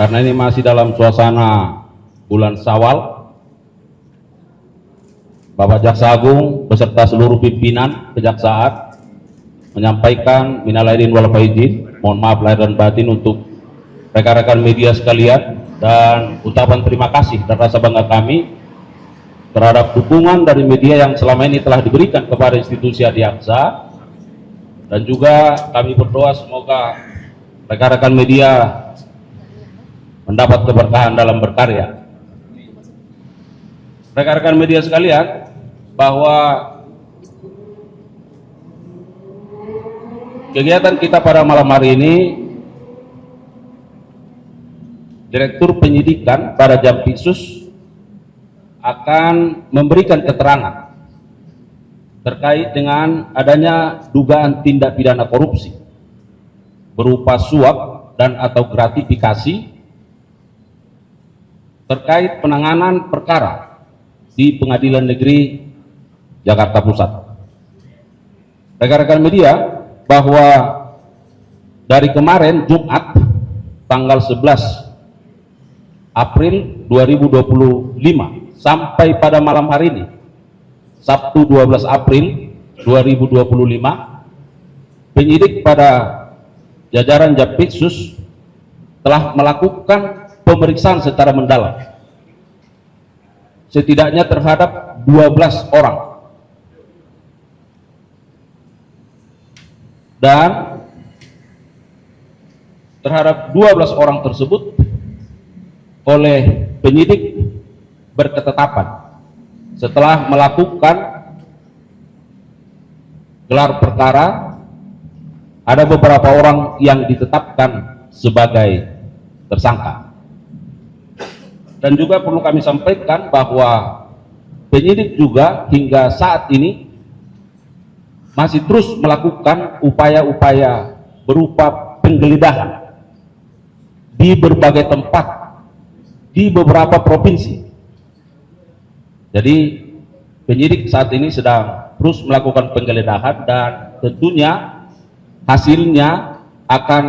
karena ini masih dalam suasana bulan Syawal, Bapak Jaksa Agung beserta seluruh pimpinan Kejaksaan menyampaikan minal aidin wal faizin, mohon maaf lahir dan batin untuk rekan-rekan media sekalian, dan ucapan terima kasih dan rasa bangga kami terhadap dukungan dari media yang selama ini telah diberikan kepada institusi Adiaksa, dan juga kami berdoa semoga rekan-rekan media mendapat keberkahan dalam berkarya. Rekan-rekan media sekalian, bahwa kegiatan kita pada malam hari ini, Direktur Penyidikan pada Jampitsus akan memberikan keterangan terkait dengan adanya dugaan tindak pidana korupsi berupa suap dan atau gratifikasi terkait penanganan perkara di Pengadilan Negeri Jakarta Pusat. Rekan-rekan media, bahwa dari kemarin Jumat tanggal 11 April 2025 sampai pada malam hari ini Sabtu 12 April 2025, penyidik pada jajaran Jampitsus telah melakukan pemeriksaan secara mendalam setidaknya terhadap 12 orang, dan terhadap 12 orang tersebut oleh penyidik berketetapan setelah melakukan gelar perkara, ada beberapa orang yang ditetapkan sebagai tersangka. Dan juga perlu kami sampaikan bahwa penyidik juga hingga saat ini masih terus melakukan upaya-upaya berupa penggeledahan di berbagai tempat di beberapa provinsi. Jadi penyidik saat ini sedang terus melakukan penggeledahan, dan tentunya hasilnya akan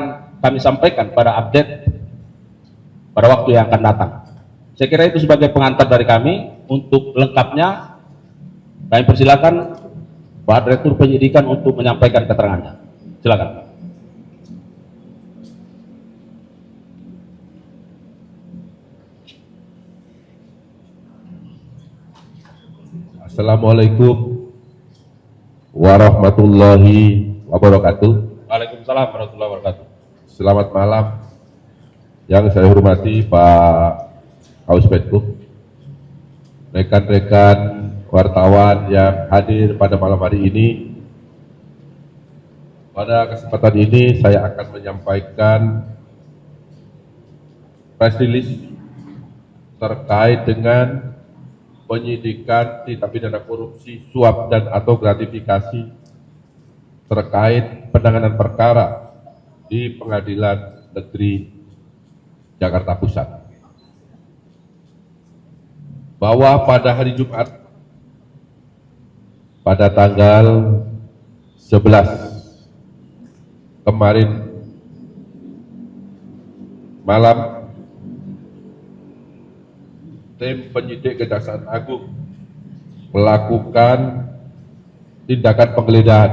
kami sampaikan pada update pada waktu yang akan datang. Saya kira itu sebagai pengantar dari kami. Untuk lengkapnya kami persilakan Pak Direktur Penyidikan untuk menyampaikan keterangannya. Silakan. Assalamualaikum warahmatullahi wabarakatuh. Waalaikumsalam warahmatullahi wabarakatuh. Selamat malam yang saya hormati Pak Kauspetkum, rekan-rekan wartawan yang hadir pada malam hari ini. Pada kesempatan ini saya akan menyampaikan press release terkait dengan penyidikan tindak pidana korupsi, suap dan atau gratifikasi terkait penanganan perkara di Pengadilan Negeri Jakarta Pusat. Bahwa pada hari Jumat pada tanggal 11 kemarin malam, tim penyidik Kejaksaan Agung melakukan tindakan penggeledahan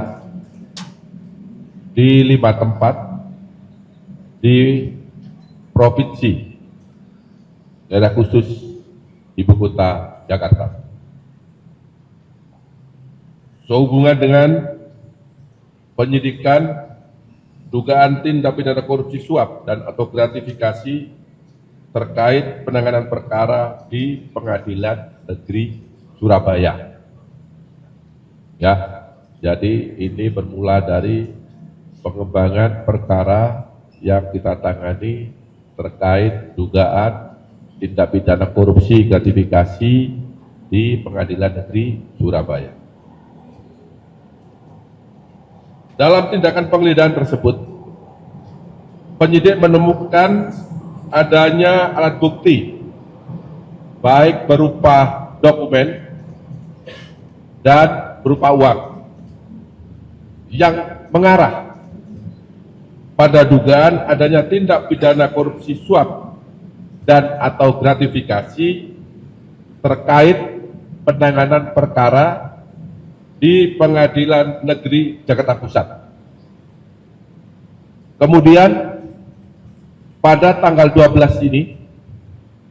di 5 tempat di provinsi daerah khusus Ibu Kota Jakarta. Sehubungan dengan penyidikan dugaan tindak pidana korupsi suap dan atau gratifikasi terkait penanganan perkara di Pengadilan Negeri Surabaya. Ya, jadi ini bermula dari pengembangan perkara yang kita tangani terkait dugaan tindak pidana korupsi gratifikasi di Pengadilan Negeri Surabaya. Dalam tindakan penggeledahan tersebut, penyidik menemukan adanya alat bukti baik berupa dokumen dan berupa uang yang mengarah pada dugaan adanya tindak pidana korupsi suap dan atau gratifikasi terkait penanganan perkara di Pengadilan Negeri Jakarta Pusat. Kemudian pada tanggal 12 ini,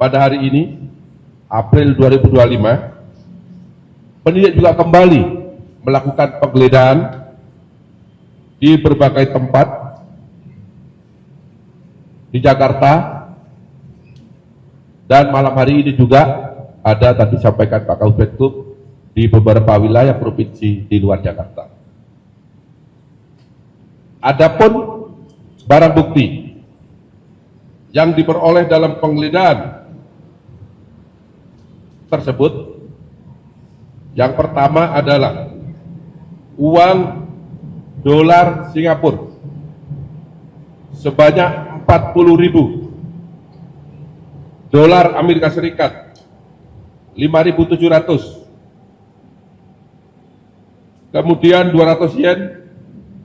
pada hari ini, April 2025, penyidik juga kembali melakukan penggeledahan di berbagai tempat di Jakarta, dan malam hari ini juga ada tadi sampaikan Pak Kabupatkum di beberapa wilayah provinsi di luar Jakarta. Adapun barang bukti yang diperoleh dalam penggeledahan tersebut, yang pertama adalah uang dolar Singapura sebanyak 40.000, dolar Amerika Serikat 5.700, kemudian 200 yen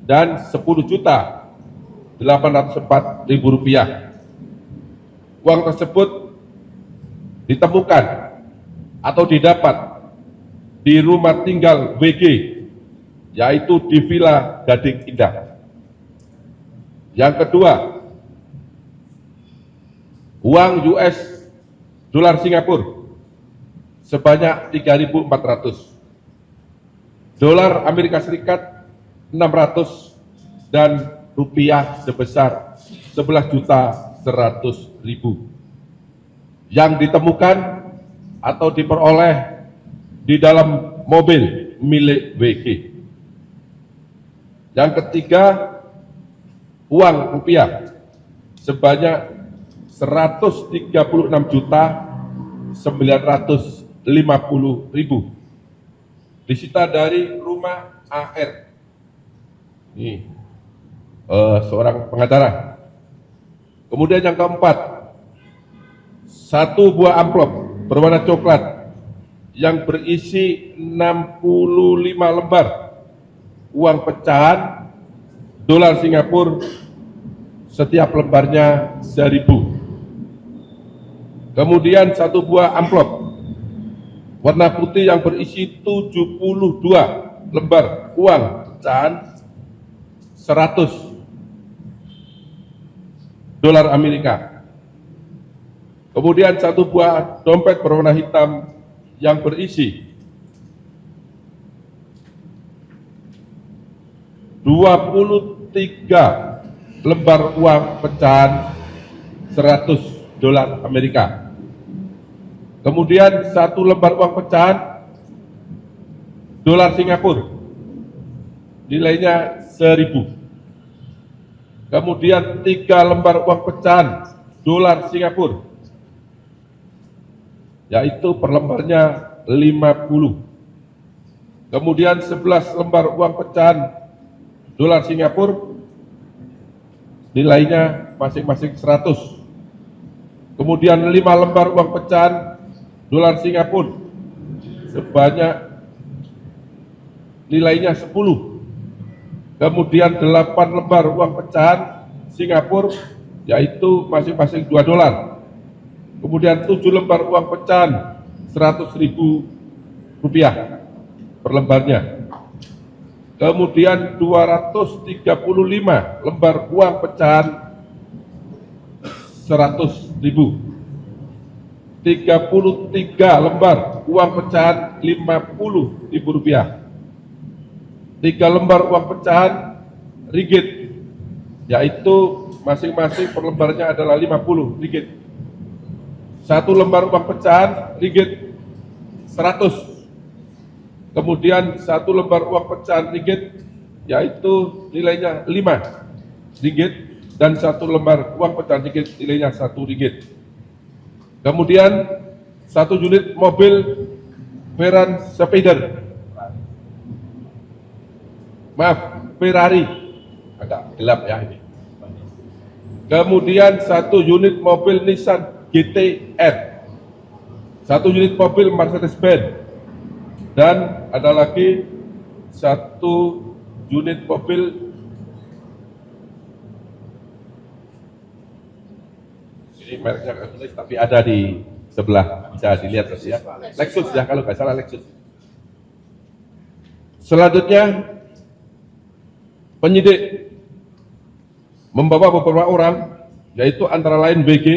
dan 10.804.000 rupiah. Uang tersebut ditemukan atau didapat di rumah tinggal WG, yaitu di Villa Gading Indah. Yang kedua, uang US dolar Singapura sebanyak 3.400, dolar Amerika Serikat 600, dan rupiah sebesar 11.100.000 yang ditemukan atau diperoleh di dalam mobil milik WG. Yang ketiga, uang rupiah sebanyak 136.950.000 disita dari rumah AR. Ini seorang pengacara. Kemudian yang keempat, satu buah amplop berwarna coklat yang berisi 65 lembar uang pecahan dolar Singapura, setiap lembarnya 1.000. Kemudian satu buah amplop warna putih yang berisi 72 lembar uang pecahan 100 dolar Amerika. Kemudian satu buah dompet berwarna hitam yang berisi 23 lembar uang pecahan 100 dolar Amerika. Kemudian satu lembar uang pecahan dolar Singapura, nilainya 1.000. Kemudian 3 lembar uang pecahan dolar Singapura, yaitu per lembarnya 50. Kemudian 11 lembar uang pecahan dolar Singapura, nilainya masing-masing 100. Kemudian 5 lembar uang pecahan dolar Singapura sebanyak nilainya 10. Kemudian 8 lembar uang pecahan Singapura, yaitu masing-masing 2 dolar. Kemudian 7 lembar uang pecahan 100.000 rupiah per lembarnya. Kemudian 235 lembar uang pecahan 100.000. 33 lembar uang pecahan 50.000 rupiah. 3 lembar uang pecahan ringgit, yaitu masing-masing per lembarnya adalah 50 ringgit. 1 lembar uang pecahan ringgit 100. Kemudian 1 lembar uang pecahan ringgit, yaitu nilainya 5 ringgit, dan 1 lembar uang pecahan ringgit nilainya 1 ringgit. Kemudian 1 unit mobil Veran Spider, Ferrari, agak gelap ya ini. Kemudian 1 unit mobil Nissan GT-R, 1 unit mobil Mercedes-Benz, dan ada lagi 1 unit mobil Ini mereknya nggak tulis, tapi ada di sebelah, bisa dilihat nanti ya. Lexus ya, kalau nggak salah Lexus. Selanjutnya, penyidik membawa beberapa orang, yaitu antara lain BG,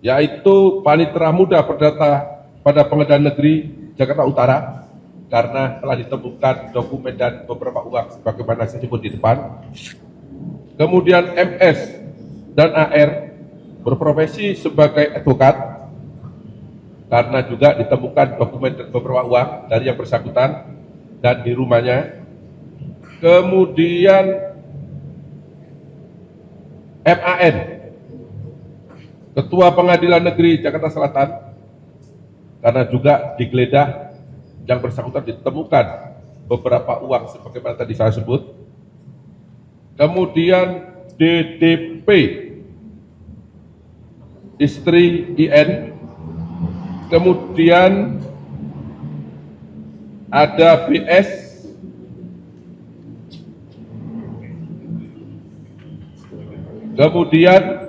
yaitu Panitera Muda Perdata pada Pengadilan Negeri Jakarta Utara, karena telah ditemukan dokumen dan beberapa uang sebagaimana saya sebut di depan. Kemudian MS dan AR berprofesi sebagai advokat, karena juga ditemukan dokumen dan beberapa uang dari yang bersangkutan dan di rumahnya. Kemudian MAN, Ketua Pengadilan Negeri Jakarta Selatan, karena juga digeledah yang bersangkutan ditemukan beberapa uang sebagaimana tadi saya sebut. Kemudian DDP, istri IN. Kemudian ada BS, kemudian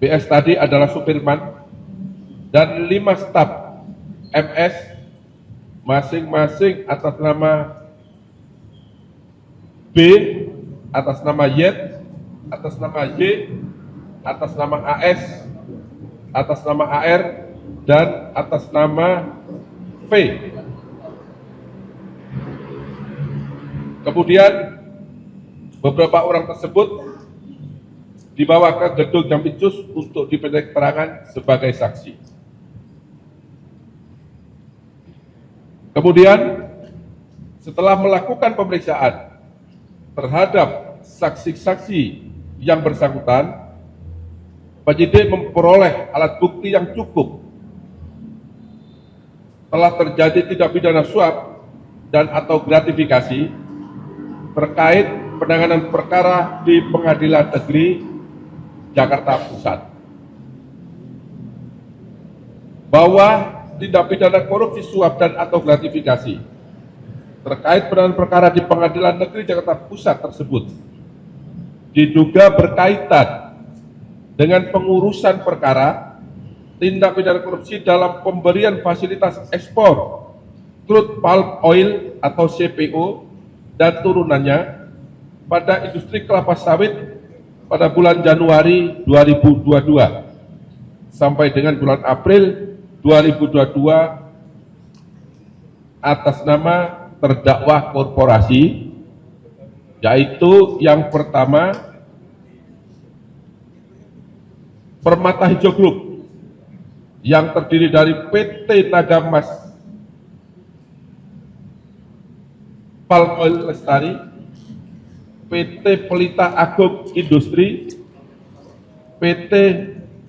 BS tadi adalah supirman, dan 5 staf MS masing-masing atas nama B, atas nama Y, atas nama Y, atas nama AS, atas nama AR, dan atas nama V. Kemudian beberapa orang tersebut dibawa ke gedung Jampitsus untuk dimintai keterangan sebagai saksi. Kemudian setelah melakukan pemeriksaan terhadap saksi-saksi yang bersangkutan, penyidik memperoleh alat bukti yang cukup. Telah terjadi tindak pidana suap dan atau gratifikasi terkait penanganan perkara di Pengadilan Negeri Jakarta Pusat. Bahwa tindak pidana korupsi suap dan atau gratifikasi terkait penanganan perkara di Pengadilan Negeri Jakarta Pusat tersebut diduga berkaitan dengan pengurusan perkara tindak pidana korupsi dalam pemberian fasilitas ekspor crude palm oil atau CPO dan turunannya pada industri kelapa sawit pada bulan Januari 2022 sampai dengan bulan April 2022 atas nama terdakwa korporasi, yaitu yang pertama Permata Hijau Group yang terdiri dari PT Nagamas Palm Oil Lestari, PT Pelita Agung Industri, PT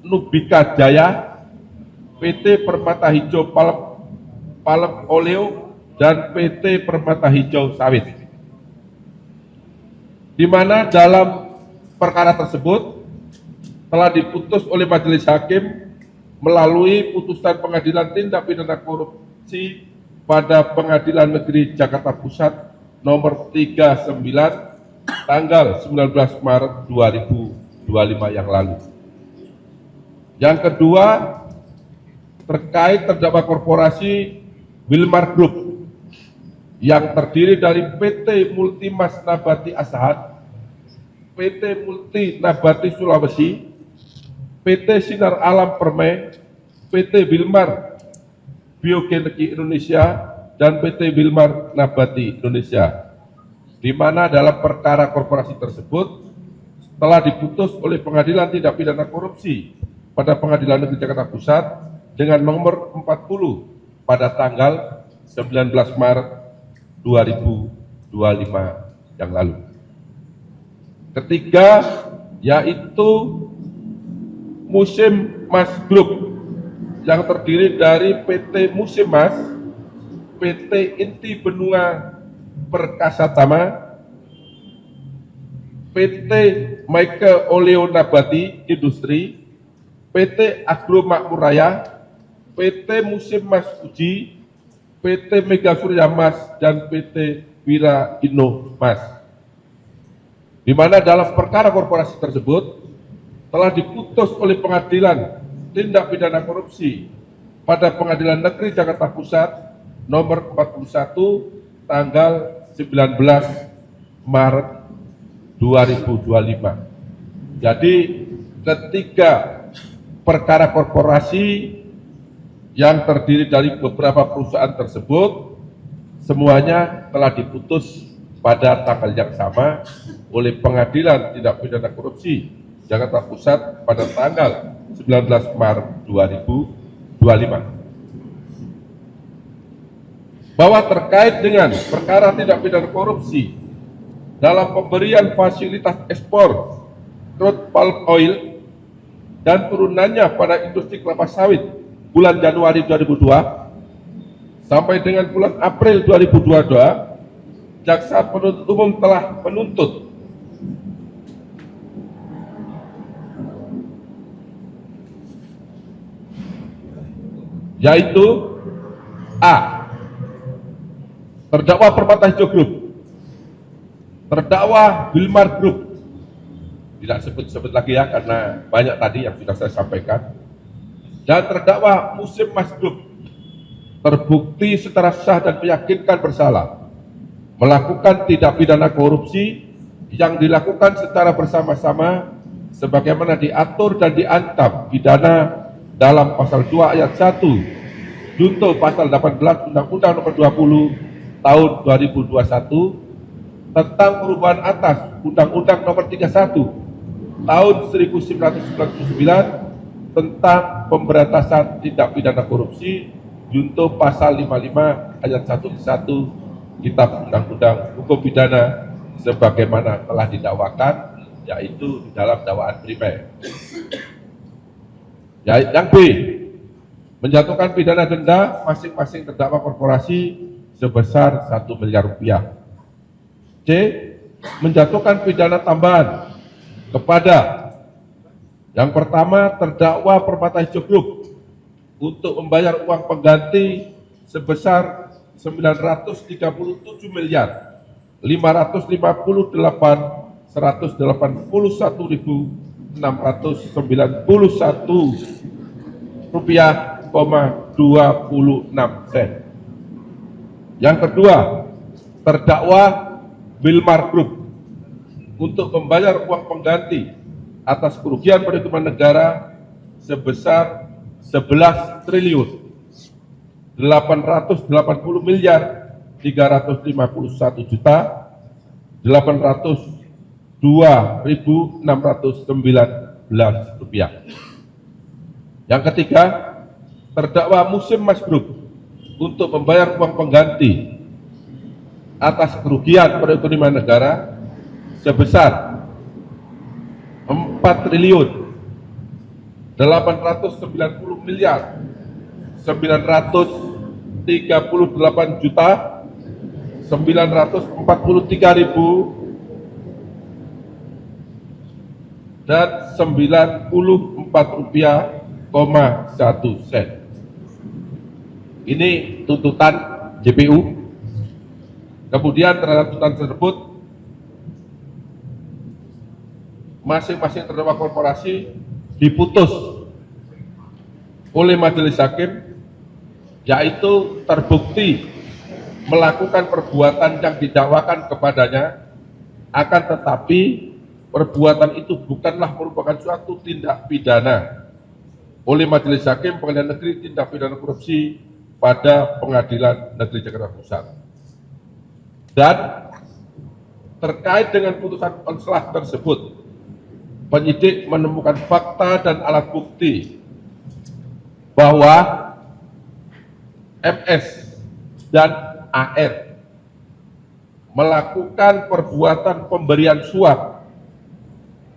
Nubika Jaya, PT Permata Hijau Palm Oleo, dan PT Permata Hijau Sawit. Di mana dalam perkara tersebut telah diputus oleh majelis hakim melalui putusan Pengadilan Tindak Pidana Korupsi pada Pengadilan Negeri Jakarta Pusat nomor 39 tanggal 19 Maret 2025 yang lalu. Yang kedua, terkait terdakwa korporasi Wilmar Group yang terdiri dari PT Multimas Nabati Asahan, PT Multi Nabati Sulawesi, PT Sinar Alam Permai, PT Wilmar Biogenergi Indonesia, dan PT Wilmar Nabati Indonesia, di mana dalam perkara korporasi tersebut telah diputus oleh Pengadilan Tindak Pidana Korupsi pada Pengadilan Negeri Jakarta Pusat dengan nomor 40 pada tanggal 19 Maret 2025 yang lalu. Ketiga, yaitu Musim Mas Group yang terdiri dari PT Musim Mas, PT Inti Benua Perkasa Tama, PT Michael Oleo Nabati Industri, PT Agro Makmur Raya, PT Musim Mas Uji, PT Mega Surya Mas, dan PT Wira Inno Mas. di mana dalam perkara korporasi tersebut telah diputus oleh Pengadilan Tindak Pidana Korupsi pada Pengadilan Negeri Jakarta Pusat nomor 41 tanggal 19 Maret 2025. Jadi ketiga perkara korporasi yang terdiri dari beberapa perusahaan tersebut semuanya telah diputus pada tanggal yang sama oleh Pengadilan Tindak Pidana Korupsi Jakarta Pusat pada tanggal 19 Maret 2025. Bahwa terkait dengan perkara tindak pidana korupsi dalam pemberian fasilitas ekspor crude palm oil dan turunannya pada industri kelapa sawit bulan Januari 2002 sampai dengan bulan April 2022, jaksa penuntut umum telah menuntut yaitu A. Terdakwa Permata Hijau Group, terdakwa Wilmar Group, tidak sebut-sebut lagi ya karena banyak tadi yang sudah saya sampaikan, dan terdakwa Musim Mas Group terbukti secara sah dan meyakinkan bersalah melakukan tindak pidana korupsi yang dilakukan secara bersama-sama sebagaimana diatur dan diancam pidana dalam pasal 2 ayat 1 junto pasal 18 Undang-Undang Nomor 20 tahun 2021 tentang perubahan atas Undang-Undang Nomor 31 tahun 1999 tentang pemberantasan tindak pidana korupsi junto pasal 55 ayat 1 Kitab Undang-Undang Hukum Pidana sebagaimana telah didakwakan, yaitu di dalam dakwaan primer. Yang B, menjatuhkan pidana denda masing-masing terdakwa korporasi sebesar 1 miliar rupiah. C, menjatuhkan pidana tambahan kepada yang pertama terdakwa Permata Hijau Group untuk membayar uang pengganti sebesar 937 miliar 581.691 rupiah, 26 sen. Yang kedua, terdakwa Wilmar Group untuk membayar uang pengganti atas kerugian perhitungan negara sebesar 11 triliun 880 miliar 351 juta 802.619 rupiah. Yang ketiga, terdakwa Musim Mas Group untuk membayar uang pengganti atas kerugian perekonomian negara sebesar 4 triliun 890 miliar 938 juta 943.000 dan 94 rupiah, 1 sen. Ini tuntutan JPU. Kemudian terhadap tuntutan tersebut masing-masing terdakwa korporasi diputus oleh majelis hakim, yaitu terbukti melakukan perbuatan yang didakwakan kepadanya, akan tetapi perbuatan itu bukanlah merupakan suatu tindak pidana oleh majelis hakim Pengadilan Negeri Tindak Pidana Korupsi pada Pengadilan Negeri Jakarta Pusat. Dan terkait dengan putusan konslah tersebut, penyidik menemukan fakta dan alat bukti bahwa MS dan AR melakukan perbuatan pemberian suap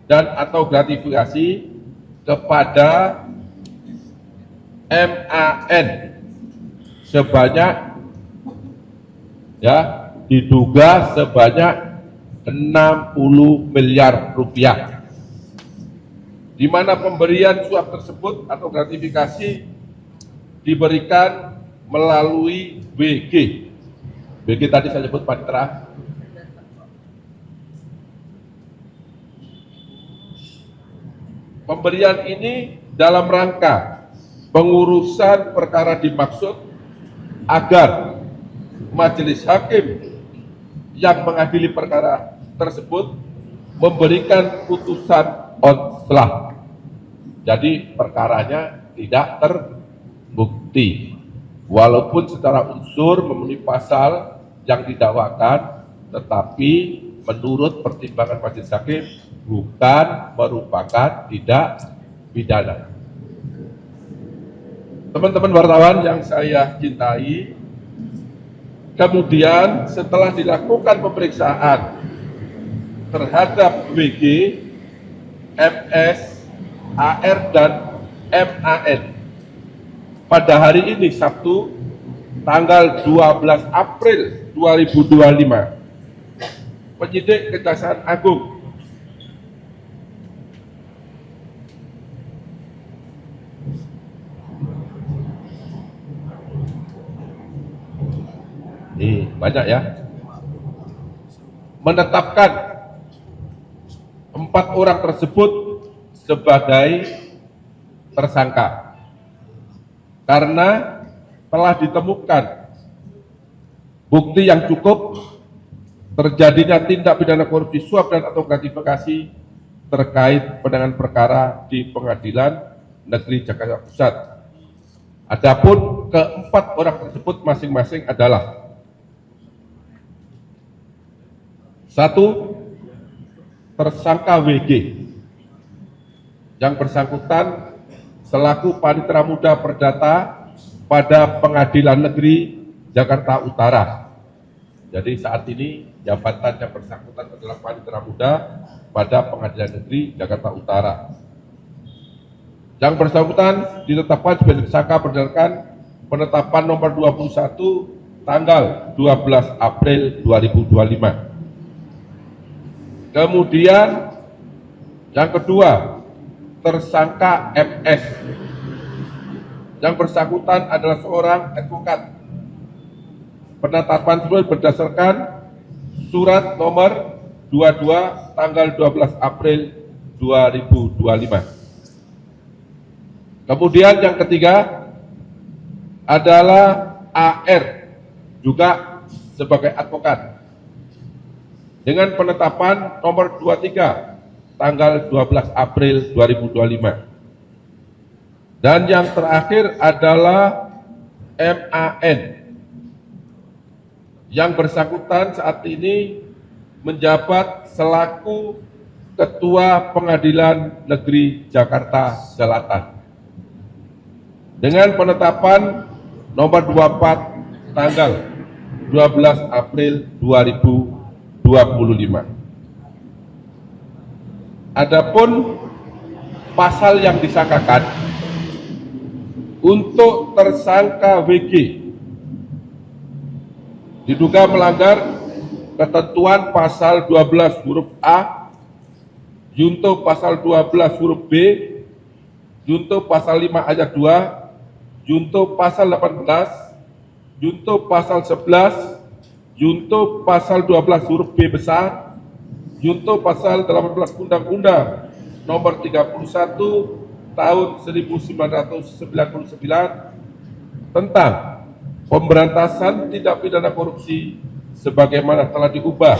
dan atau gratifikasi kepada MAN sebanyak, ya, diduga sebanyak 60 miliar rupiah, di mana pemberian suap tersebut atau gratifikasi diberikan melalui BG. BG tadi saya sebut panitra. Pemberian ini dalam rangka pengurusan perkara dimaksud agar majelis hakim yang mengadili perkara tersebut memberikan putusan onslah. Jadi perkaranya tidak terbukti, walaupun secara unsur memenuhi pasal yang didakwakan, tetapi menurut pertimbangan majelis hakim bukan merupakan tindak pidana. Teman-teman wartawan yang saya cintai, kemudian setelah dilakukan pemeriksaan terhadap WG, MS, AR, dan MAN pada hari ini Sabtu tanggal 12 April 2025, penyidik Kejaksaan Agung ini banyak ya, menetapkan 4 orang tersebut sebagai tersangka karena telah ditemukan bukti yang cukup terjadinya tindak pidana korupsi suap dan atau gratifikasi terkait penanganan perkara di Pengadilan Negeri Jakarta Pusat. Adapun keempat orang tersebut masing-masing adalah: 1. Tersangka WG yang bersangkutan selaku Panitera Muda Perdata pada Pengadilan Negeri Jakarta Utara. Jadi saat ini jabatan yang bersangkutan adalah Panitera Muda pada Pengadilan Negeri Jakarta Utara. Yang bersangkutan ditetapkan sebagai tersangka berdasarkan penetapan nomor 21 tanggal 12 April 2025. Kemudian yang kedua, tersangka MS yang bersangkutan adalah seorang advokat. Penetapan tersebut berdasarkan surat nomor 22 tanggal 12 April 2025. Kemudian yang ketiga adalah AR, juga sebagai advokat, dengan penetapan nomor 23 tanggal 12 April 2025. Dan yang terakhir adalah MAN yang bersangkutan saat ini menjabat selaku Ketua Pengadilan Negeri Jakarta Selatan dengan penetapan nomor 24 tanggal 12 April 2025. Adapun pasal yang disangkakan untuk tersangka WG diduga melanggar ketentuan pasal 12 huruf A, junto pasal 12 huruf B, junto pasal 5 ayat 2, junto pasal 18, junto pasal 11, junto pasal 12 huruf B besar, junto pasal 18 Undang-Undang nomor 31 tahun 1999 tentang pemberantasan tindak pidana korupsi sebagaimana telah diubah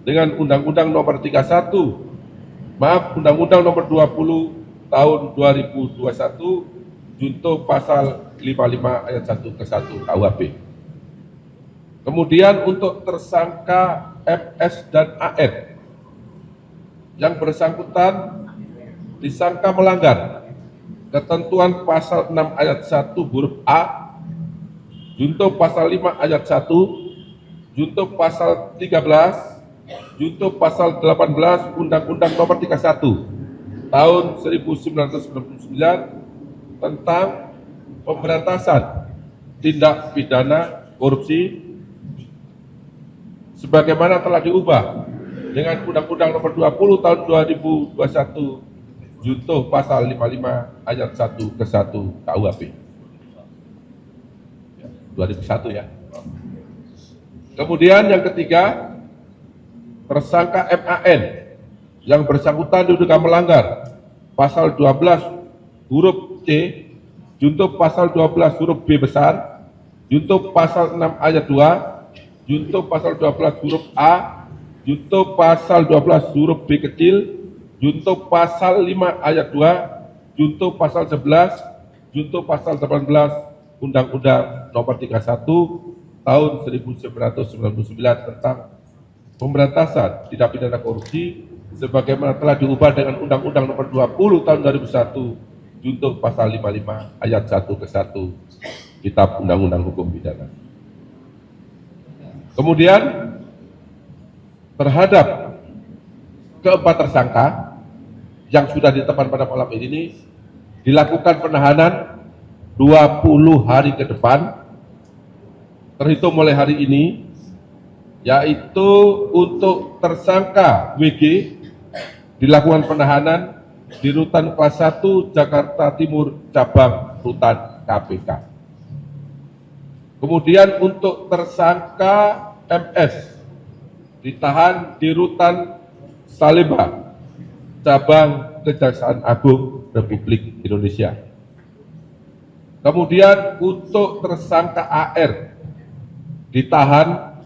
dengan Undang-Undang nomor 31, Undang-Undang nomor 20 tahun 2021, junto pasal 55 ayat 1 ke 1 KUHP. Kemudian untuk tersangka MS dan AN yang bersangkutan disangka melanggar ketentuan pasal 6 ayat 1 huruf A, junto pasal 5 ayat 1, junto pasal 13, junto pasal 18 Undang-Undang nomor 31 tahun 1999 tentang pemberantasan tindak pidana korupsi sebagaimana telah diubah dengan Undang-Undang nomor 20 tahun 2021 junto pasal 55 ayat 1 ke 1 KUHP 2001 ya. Kemudian yang ketiga, tersangka MAN yang bersangkutan diduga melanggar pasal 12 huruf C, junto pasal 12 huruf B besar, junto pasal 6 ayat 2, junto pasal 12 huruf A, junto pasal 12 huruf B kecil, junto pasal 5 ayat 2, junto pasal 11, junto pasal 18 Undang-Undang Nomor 31 Tahun 1999 tentang Pemberantasan Tindak Pidana Korupsi sebagaimana telah diubah dengan Undang-Undang Nomor 20 Tahun 2001 junto pasal 55 ayat 1 ke 1 Kitab Undang-Undang Hukum Pidana. Kemudian terhadap keempat tersangka yang sudah ditetapkan pada malam ini dilakukan penahanan 20 hari ke depan terhitung mulai hari ini, yaitu untuk tersangka WG dilakukan penahanan di Rutan Kelas 1 Jakarta Timur Cabang Rutan KPK. Kemudian untuk tersangka MS ditahan di Rutan Salemba Cabang Kejaksaan Agung Republik Indonesia. Kemudian untuk tersangka AR ditahan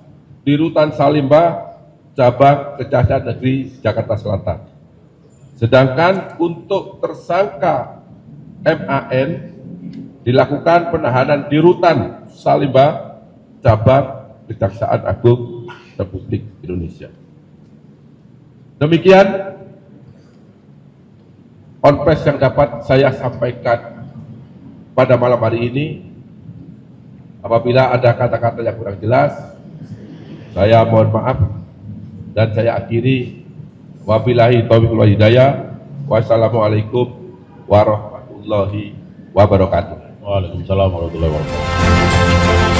di Rutan Salemba Cabang Kejaksaan Negeri Jakarta Selatan. Sedangkan untuk tersangka MAN dilakukan penahanan di Rutan Salemba Cabang Kejaksaan Agung Republik Indonesia. Demikian konfes yang dapat saya sampaikan pada malam hari ini. Apabila ada kata-kata yang kurang jelas, saya mohon maaf dan saya akhiri. Wabillahi taufiq wal hidayah. Wassalamualaikum warahmatullahi wabarakatuh. Waalaikumsalam warahmatullahi wabarakatuh.